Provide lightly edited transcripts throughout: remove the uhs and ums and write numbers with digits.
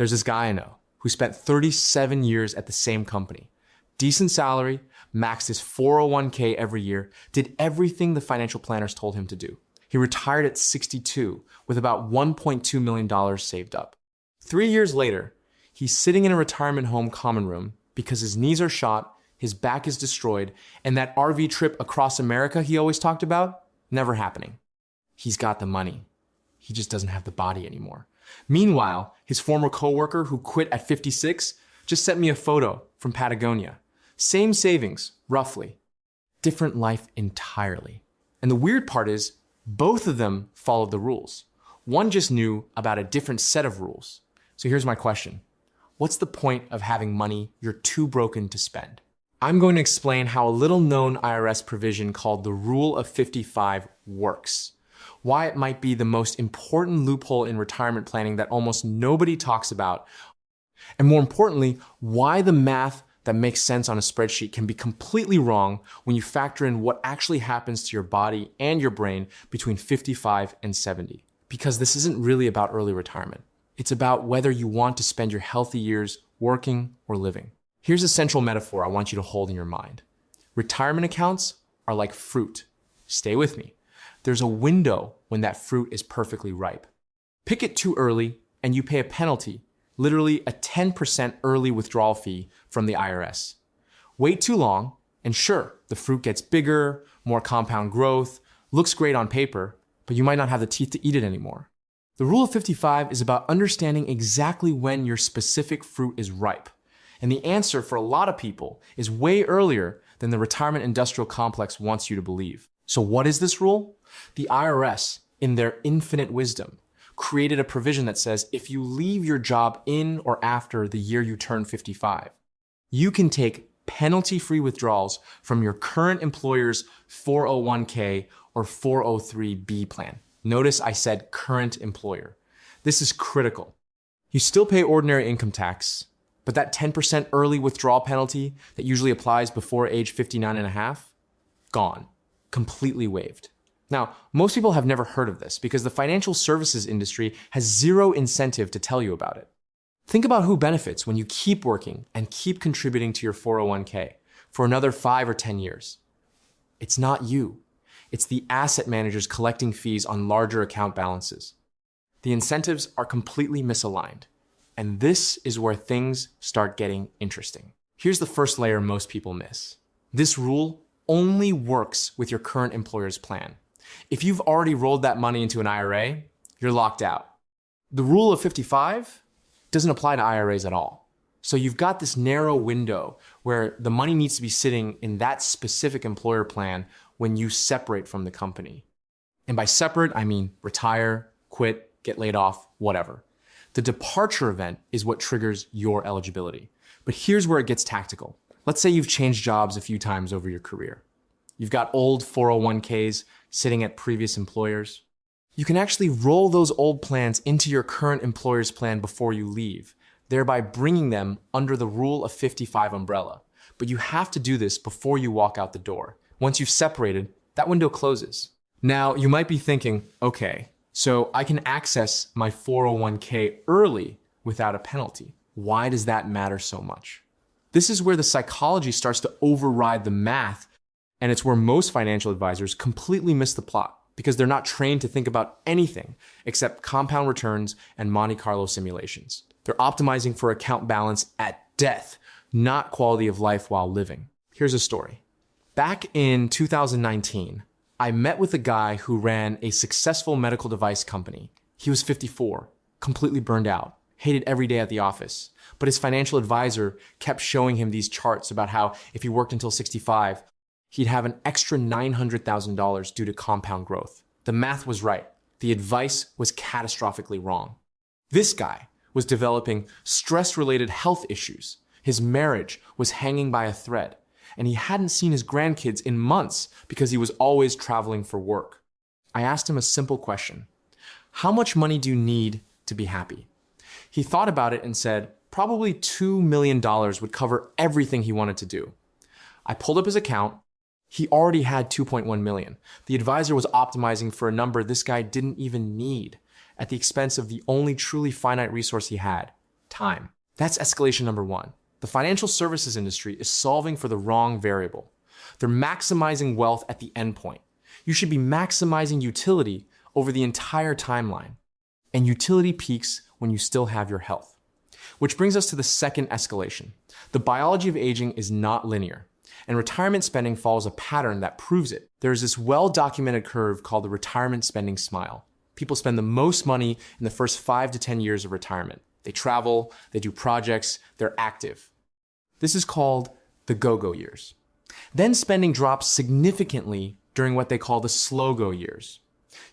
There's this guy I know who spent 37 years at the same company. Decent salary, maxed his 401k every year, did everything the financial planners told him to do. He retired at 62 with about $1.2 million saved up. 3 years later, he's sitting in a retirement home common room because his knees are shot, his back is destroyed, and that RV trip across America he always talked about, never happening. He's got the money. He just doesn't have the body anymore. Meanwhile, his former coworker who quit at 56 just sent me a photo from Patagonia. Same savings, roughly. Different life entirely. And the weird part is, both of them followed the rules. One just knew about a different set of rules. So here's my question. What's the point of having money you're too broken to spend? I'm going to explain how a little-known IRS provision called the Rule of 55 works. Why it might be the most important loophole in retirement planning that almost nobody talks about. And more importantly, why the math that makes sense on a spreadsheet can be completely wrong when you factor in what actually happens to your body and your brain between 55 and 70. Because this isn't really about early retirement. It's about whether you want to spend your healthy years working or living. Here's a central metaphor I want you to hold in your mind. Retirement accounts are like fruit. Stay with me. There's a window when that fruit is perfectly ripe. Pick it too early and you pay a penalty, literally a 10% early withdrawal fee from the IRS. Wait too long, and sure, the fruit gets bigger, more compound growth, looks great on paper, but you might not have the teeth to eat it anymore. The Rule of 55 is about understanding exactly when your specific fruit is ripe. And the answer for a lot of people is way earlier than the retirement industrial complex wants you to believe. So what is this rule? The IRS, in their infinite wisdom, created a provision that says if you leave your job in or after the year you turn 55, you can take penalty-free withdrawals from your current employer's 401k or 403b plan. Notice I said current employer. This is critical. You still pay ordinary income tax, but that 10% early withdrawal penalty that usually applies before age 59 and a half, gone, completely waived. Now, most people have never heard of this because the financial services industry has zero incentive to tell you about it. Think about who benefits when you keep working and keep contributing to your 401k for another 5 or 10 years. It's not you. It's the asset managers collecting fees on larger account balances. The incentives are completely misaligned. And this is where things start getting interesting. Here's the first layer most people miss. This rule only works with your current employer's plan. If you've already rolled that money into an IRA, you're locked out. The Rule of 55 doesn't apply to IRAs at all. So you've got this narrow window where the money needs to be sitting in that specific employer plan when you separate from the company. And by separate, I mean retire, quit, get laid off, whatever. The departure event is what triggers your eligibility. But here's where it gets tactical. Let's say you've changed jobs a few times over your career. You've got old 401ks sitting at previous employers. You can actually roll those old plans into your current employer's plan before you leave, thereby bringing them under the Rule of 55 umbrella. But you have to do this before you walk out the door. Once you've separated, that window closes. Now, you might be thinking, okay, so I can access my 401k early without a penalty. Why does that matter so much? This is where the psychology starts to override the math, and it's where most financial advisors completely miss the plot because they're not trained to think about anything except compound returns and Monte Carlo simulations. They're optimizing for account balance at death, not quality of life while living. Here's a story. Back in 2019, I met with a guy who ran a successful medical device company. He was 54, completely burned out, hated every day at the office. But his financial advisor kept showing him these charts about how if he worked until 65, he'd have an extra $900,000 due to compound growth. The math was right. The advice was catastrophically wrong. This guy was developing stress-related health issues. His marriage was hanging by a thread, and he hadn't seen his grandkids in months because he was always traveling for work. I asked him a simple question. How much money do you need to be happy? He thought about it and said, probably $2 million would cover everything he wanted to do. I pulled up his account. He already had 2.1 million. The advisor was optimizing for a number this guy didn't even need at the expense of the only truly finite resource he had, time. That's escalation number one. The financial services industry is solving for the wrong variable. They're maximizing wealth at the endpoint. You should be maximizing utility over the entire timeline. And utility peaks when you still have your health. Which brings us to the second escalation. The biology of aging is not linear, and retirement spending follows a pattern that proves it. There is this well-documented curve called the retirement spending smile. People spend the most money in the first 5 to 10 years of retirement. They travel, they do projects, they're active. This is called the go-go years. Then spending drops significantly during what they call the slow-go years.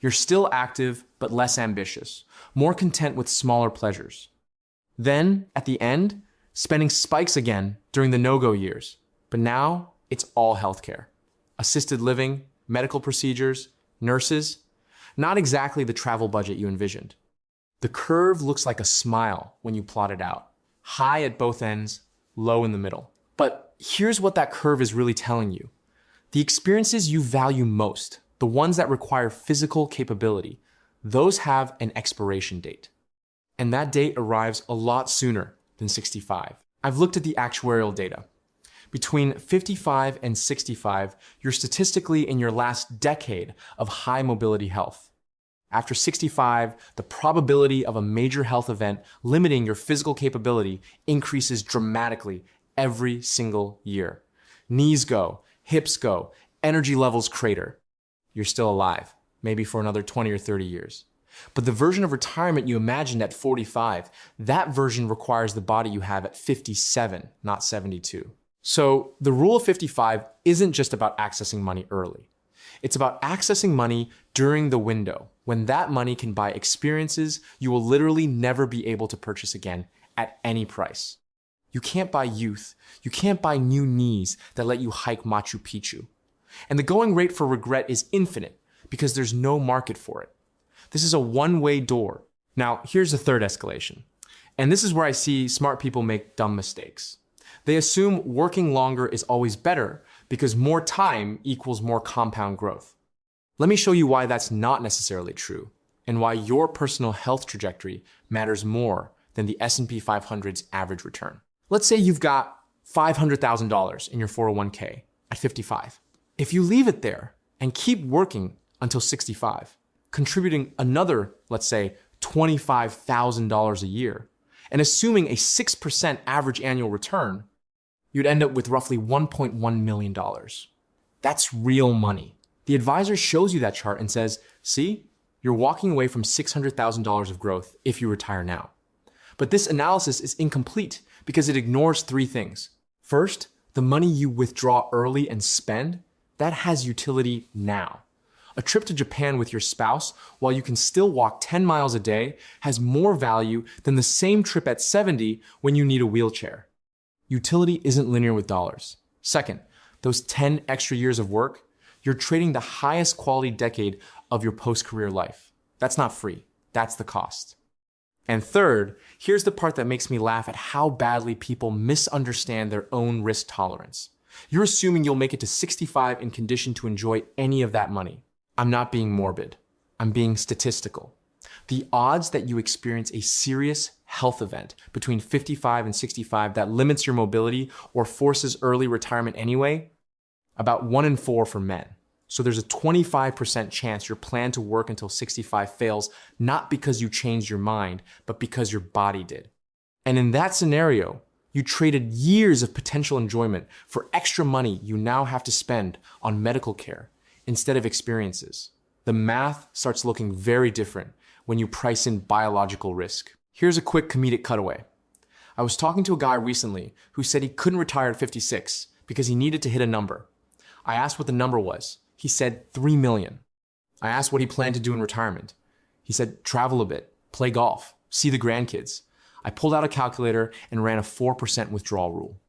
You're still active, but less ambitious, more content with smaller pleasures. Then, at the end, spending spikes again during the no-go years. But now, it's all healthcare. Assisted living, medical procedures, nurses. Not exactly the travel budget you envisioned. The curve looks like a smile when you plot it out. High at both ends, low in the middle. But here's what that curve is really telling you. The experiences you value most, the ones that require physical capability, those have an expiration date. And that date arrives a lot sooner than 65. I've looked at the actuarial data. Between 55 and 65, you're statistically in your last decade of high mobility health. After 65, the probability of a major health event limiting your physical capability increases dramatically every single year. Knees go, hips go, energy levels crater. You're still alive, maybe for another 20 or 30 years. But the version of retirement you imagined at 45, that version requires the body you have at 57, not 72. So the rule of 55 isn't just about accessing money early. It's about accessing money during the window, when that money can buy experiences you will literally never be able to purchase again at any price. You can't buy youth. You can't buy new knees that let you hike Machu Picchu. And the going rate for regret is infinite because there's no market for it. This is a one-way door. Now, here's the third escalation. And this is where I see smart people make dumb mistakes. They assume working longer is always better because more time equals more compound growth. Let me show you why that's not necessarily true and why your personal health trajectory matters more than the S&P 500's average return. Let's say you've got $500,000 in your 401k at 55. If you leave it there and keep working until 65, contributing another, let's say, $25,000 a year, and assuming a 6% average annual return, you'd end up with roughly $1.1 million. That's real money. The advisor shows you that chart and says, see, you're walking away from $600,000 of growth if you retire now. But this analysis is incomplete because it ignores three things. First, the money you withdraw early and spend, that has utility now. A trip to Japan with your spouse, while you can still walk 10 miles a day, has more value than the same trip at 70 when you need a wheelchair. Utility isn't linear with dollars. Second, those 10 extra years of work, you're trading the highest quality decade of your post-career life. That's not free. That's the cost. And third, here's the part that makes me laugh at how badly people misunderstand their own risk tolerance. You're assuming you'll make it to 65 in condition to enjoy any of that money. I'm not being morbid. I'm being statistical. The odds that you experience a serious health event between 55 and 65 that limits your mobility or forces early retirement anyway, about 1 in 4 for men. So there's a 25% chance your plan to work until 65 fails, not because you changed your mind, but because your body did. And in that scenario, you traded years of potential enjoyment for extra money you now have to spend on medical care instead of experiences. The math starts looking very different when you price in biological risk. Here's a quick comedic cutaway. I was talking to a guy recently who said he couldn't retire at 56 because he needed to hit a number. I asked what the number was. He said 3 million. I asked what he planned to do in retirement. He said travel a bit, play golf, see the grandkids. I pulled out a calculator and ran a 4% withdrawal rule.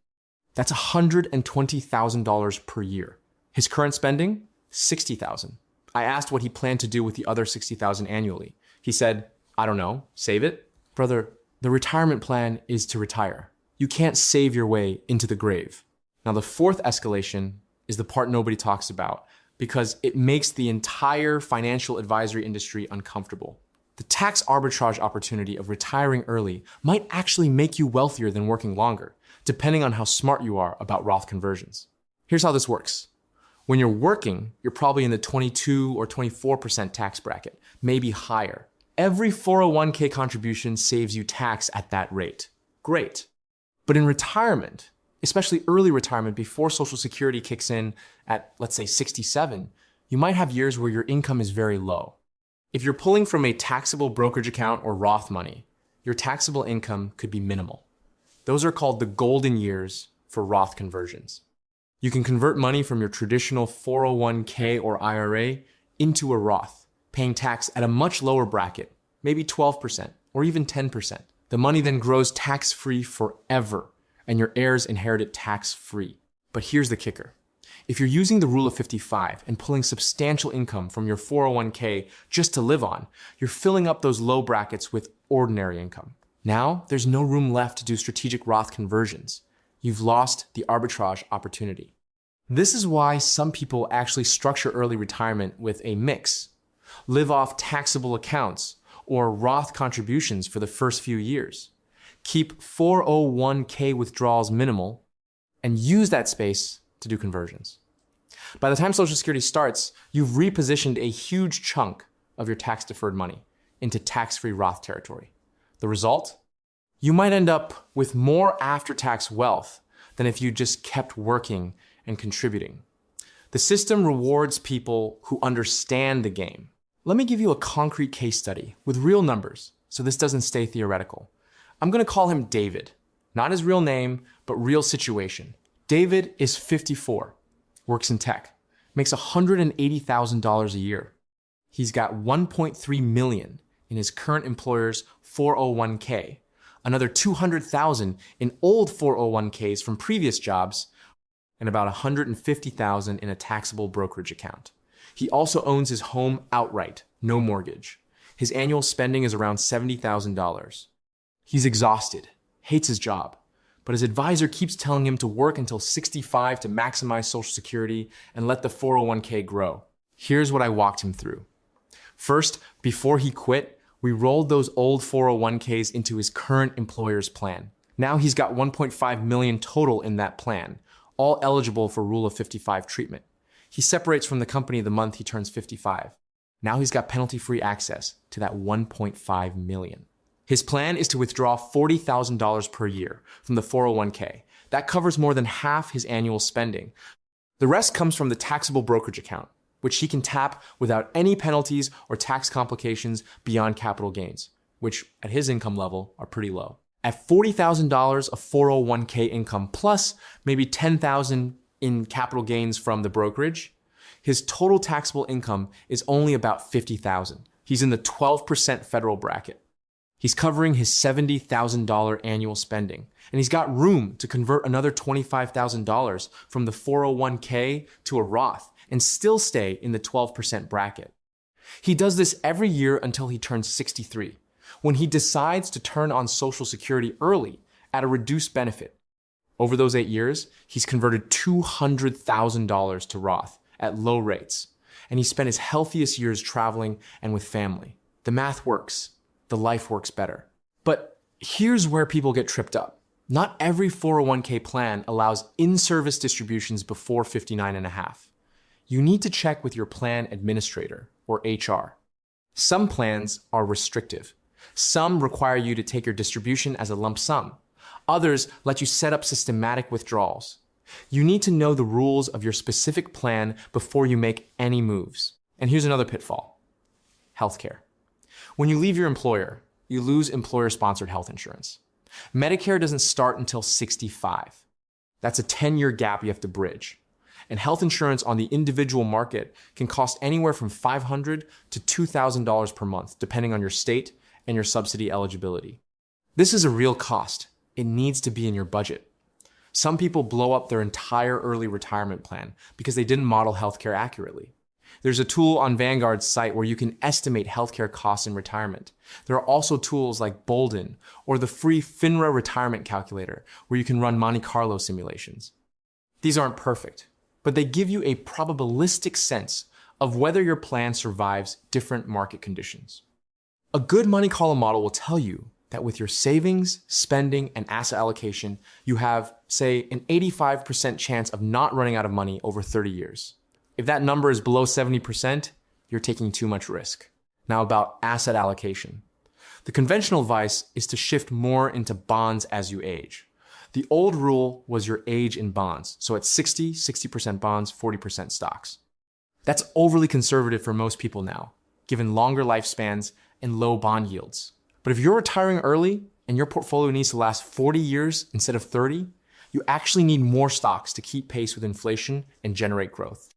That's $120,000 per year. His current spending? $60,000. I asked what he planned to do with the other $60,000 annually. He said, I don't know, save it? Brother, the retirement plan is to retire. You can't save your way into the grave. Now, the fourth escalation is the part nobody talks about because it makes the entire financial advisory industry uncomfortable. The tax arbitrage opportunity of retiring early might actually make you wealthier than working longer, depending on how smart you are about Roth conversions. Here's how this works. When you're working, you're probably in the 22 or 24% tax bracket, maybe higher. Every 401k contribution saves you tax at that rate. Great. But in retirement, especially early retirement before Social Security kicks in at, let's say, 67, you might have years where your income is very low. If you're pulling from a taxable brokerage account or Roth money, your taxable income could be minimal. Those are called the golden years for Roth conversions. You can convert money from your traditional 401k or IRA into a Roth, paying tax at a much lower bracket, maybe 12% or even 10%. The money then grows tax-free forever, and your heirs inherit it tax-free. But here's the kicker. If you're using the rule of 55 and pulling substantial income from your 401k just to live on, you're filling up those low brackets with ordinary income. Now, there's no room left to do strategic Roth conversions. You've lost the arbitrage opportunity. This is why some people actually structure early retirement with a mix. Live off taxable accounts or Roth contributions for the first few years. Keep 401k withdrawals minimal and use that space to do conversions. By the time Social Security starts, you've repositioned a huge chunk of your tax-deferred money into tax-free Roth territory. The result? You might end up with more after-tax wealth than if you just kept working and contributing. The system rewards people who understand the game. Let me give you a concrete case study with real numbers so this doesn't stay theoretical. I'm going to call him David. Not his real name, but real situation. David is 54, works in tech, makes $180,000 a year. He's got $1.3 million in his current employer's 401k, another $200,000 in old 401ks from previous jobs, and about $150,000 in a taxable brokerage account. He also owns his home outright, no mortgage. His annual spending is around $70,000. He's exhausted, hates his job, but his advisor keeps telling him to work until 65 to maximize Social Security and let the 401k grow. Here's what I walked him through. First, before he quit, we rolled those old 401ks into his current employer's plan. Now he's got $1.5 million total in that plan, all eligible for Rule of 55 treatment. He separates from the company the month he turns 55. Now he's got penalty-free access to that $1.5 million. His plan is to withdraw $40,000 per year from the 401k. That covers more than half his annual spending. The rest comes from the taxable brokerage account, which he can tap without any penalties or tax complications beyond capital gains, which at his income level are pretty low. At $40,000 of 401k income plus maybe $10,000 in capital gains from the brokerage, his total taxable income is only about $50,000. He's in the 12% federal bracket. He's covering his $70,000 annual spending, and he's got room to convert another $25,000 from the 401k to a Roth and still stay in the 12% bracket. He does this every year until he turns 63, when he decides to turn on Social Security early at a reduced benefit. Over those 8 years, he's converted $200,000 to Roth at low rates, and he spent his healthiest years traveling and with family. The math works. The life works better. But here's where people get tripped up. Not every 401k plan allows in-service distributions before 59 and a half. You need to check with your plan administrator, or HR. Some plans are restrictive. Some require you to take your distribution as a lump sum. Others let you set up systematic withdrawals. You need to know the rules of your specific plan before you make any moves. And here's another pitfall: healthcare. When you leave your employer, you lose employer-sponsored health insurance. Medicare doesn't start until 65. That's a 10-year gap you have to bridge. And health insurance on the individual market can cost anywhere from $500 to $2,000 per month, depending on your state and your subsidy eligibility. This is a real cost. It needs to be in your budget. Some people blow up their entire early retirement plan because they didn't model healthcare accurately. There's a tool on Vanguard's site where you can estimate healthcare costs in retirement. There are also tools like Bolden or the free FINRA retirement calculator where you can run Monte Carlo simulations. These aren't perfect, but they give you a probabilistic sense of whether your plan survives different market conditions. A good money column model will tell you that with your savings, spending, and asset allocation, you have, say, an 85% chance of not running out of money over 30 years. If that number is below 70%, you're taking too much risk. Now about asset allocation. The conventional advice is to shift more into bonds as you age. The old rule was your age in bonds. So at 60% bonds, 40% stocks. That's overly conservative for most people now, given longer lifespans and low bond yields. But if you're retiring early and your portfolio needs to last 40 years instead of 30, you actually need more stocks to keep pace with inflation and generate growth.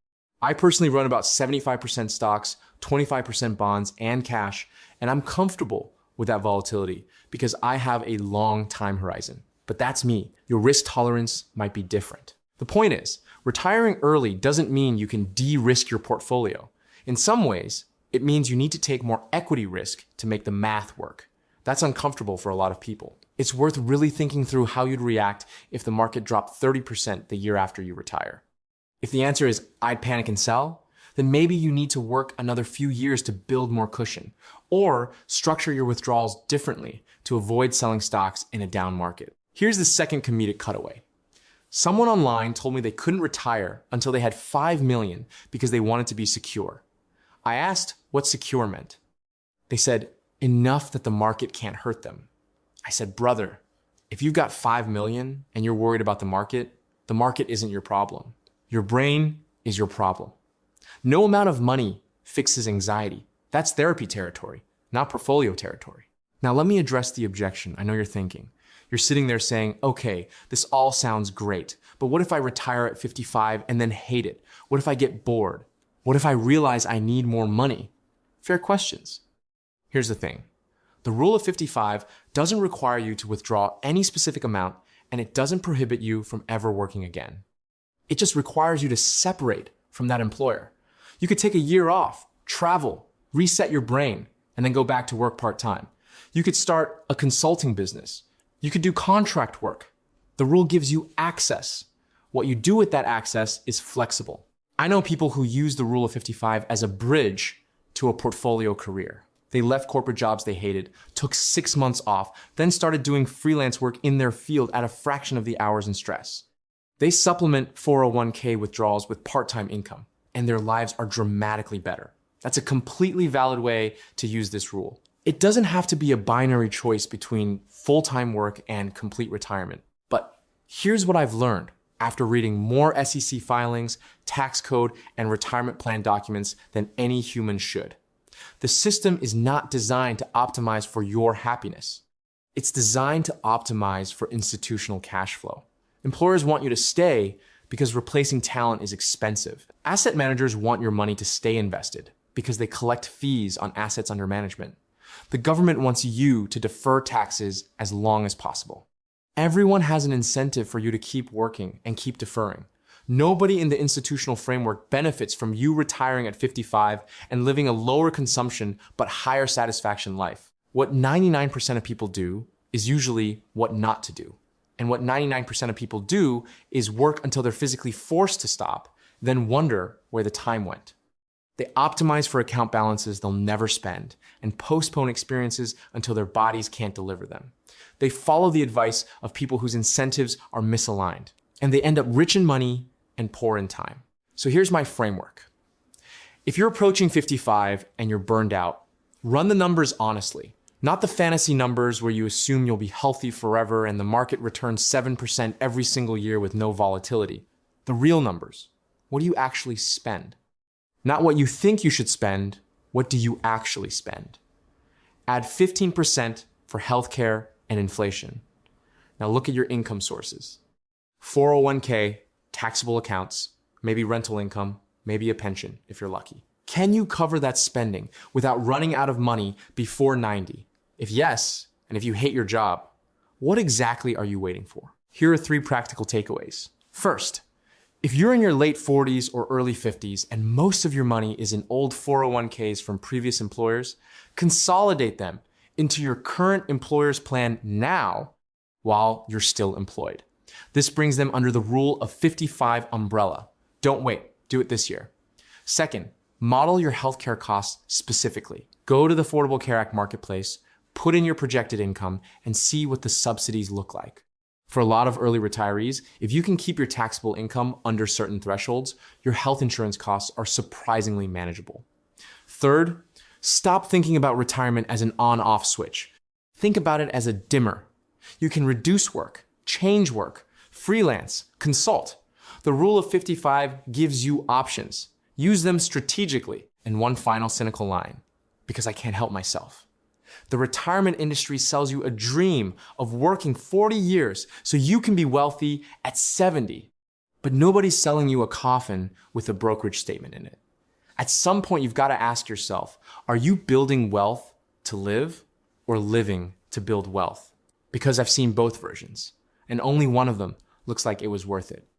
I personally run about 75% stocks, 25% bonds, and cash, and I'm comfortable with that volatility because I have a long time horizon. But that's me. Your risk tolerance might be different. The point is, retiring early doesn't mean you can de-risk your portfolio. In some ways, it means you need to take more equity risk to make the math work. That's uncomfortable for a lot of people. It's worth really thinking through how you'd react if the market dropped 30% the year after you retire. If the answer is, I'd panic and sell, then maybe you need to work another few years to build more cushion, or structure your withdrawals differently to avoid selling stocks in a down market. Here's the second comedic cutaway. Someone online told me they couldn't retire until they had 5 million because they wanted to be secure. I asked what secure meant. They said, enough that the market can't hurt them. I said, brother, if you've got 5 million and you're worried about the market isn't your problem. Your brain is your problem. No amount of money fixes anxiety. That's therapy territory, not portfolio territory. Now let me address the objection. I know you're thinking. You're sitting there saying, okay, this all sounds great, but what if I retire at 55 and then hate it? What if I get bored? What if I realize I need more money? Fair questions. Here's the thing. The rule of 55 doesn't require you to withdraw any specific amount, and it doesn't prohibit you from ever working again. It just requires you to separate from that employer. You could take a year off, travel, reset your brain, and then go back to work part-time. You could start a consulting business. You could do contract work. The rule gives you access. What you do with that access is flexible. I know people who use the rule of 55 as a bridge to a portfolio career. They left corporate jobs they hated, took 6 months off, then started doing freelance work in their field at a fraction of the hours and stress. They supplement 401k withdrawals with part-time income, and their lives are dramatically better. That's a completely valid way to use this rule. It doesn't have to be a binary choice between full-time work and complete retirement. But here's what I've learned after reading more SEC filings, tax code, and retirement plan documents than any human should. The system is not designed to optimize for your happiness. It's designed to optimize for institutional cash flow. Employers want you to stay because replacing talent is expensive. Asset managers want your money to stay invested because they collect fees on assets under management. The government wants you to defer taxes as long as possible. Everyone has an incentive for you to keep working and keep deferring. Nobody in the institutional framework benefits from you retiring at 55 and living a lower consumption but higher satisfaction life. What 99% of people do is usually what not to do. And what 99% of people do is work until they're physically forced to stop, then wonder where the time went. They optimize for account balances they'll never spend and postpone experiences until their bodies can't deliver them. They follow the advice of people whose incentives are misaligned, and they end up rich in money and poor in time. So here's my framework. If you're approaching 55 and you're burned out, run the numbers honestly, not the fantasy numbers where you assume you'll be healthy forever and the market returns 7% every single year with no volatility. The real numbers. What do you actually spend? Not what you think you should spend, what do you actually spend? Add 15% for healthcare and inflation. Now look at your income sources. 401k, taxable accounts, maybe rental income, maybe a pension if you're lucky. Can you cover that spending without running out of money before 90? If yes, and if you hate your job, what exactly are you waiting for? Here are 3 practical takeaways. First, if you're in your late 40s or early 50s and most of your money is in old 401ks from previous employers, consolidate them into your current employer's plan now while you're still employed. This brings them under the rule of 55 umbrella. Don't wait, do it this year. Second, model your healthcare costs specifically. Go to the Affordable Care Act marketplace, put in your projected income, and see what the subsidies look like. For a lot of early retirees, if you can keep your taxable income under certain thresholds, your health insurance costs are surprisingly manageable. Third, stop thinking about retirement as an on-off switch. Think about it as a dimmer. You can reduce work, change work, freelance, consult. The rule of 55 gives you options. Use them strategically. And one final cynical line, because I can't help myself. The retirement industry sells you a dream of working 40 years so you can be wealthy at 70. But nobody's selling you a coffin with a brokerage statement in it. At some point, you've got to ask yourself, are you building wealth to live or living to build wealth? Because I've seen both versions, and only one of them looks like it was worth it.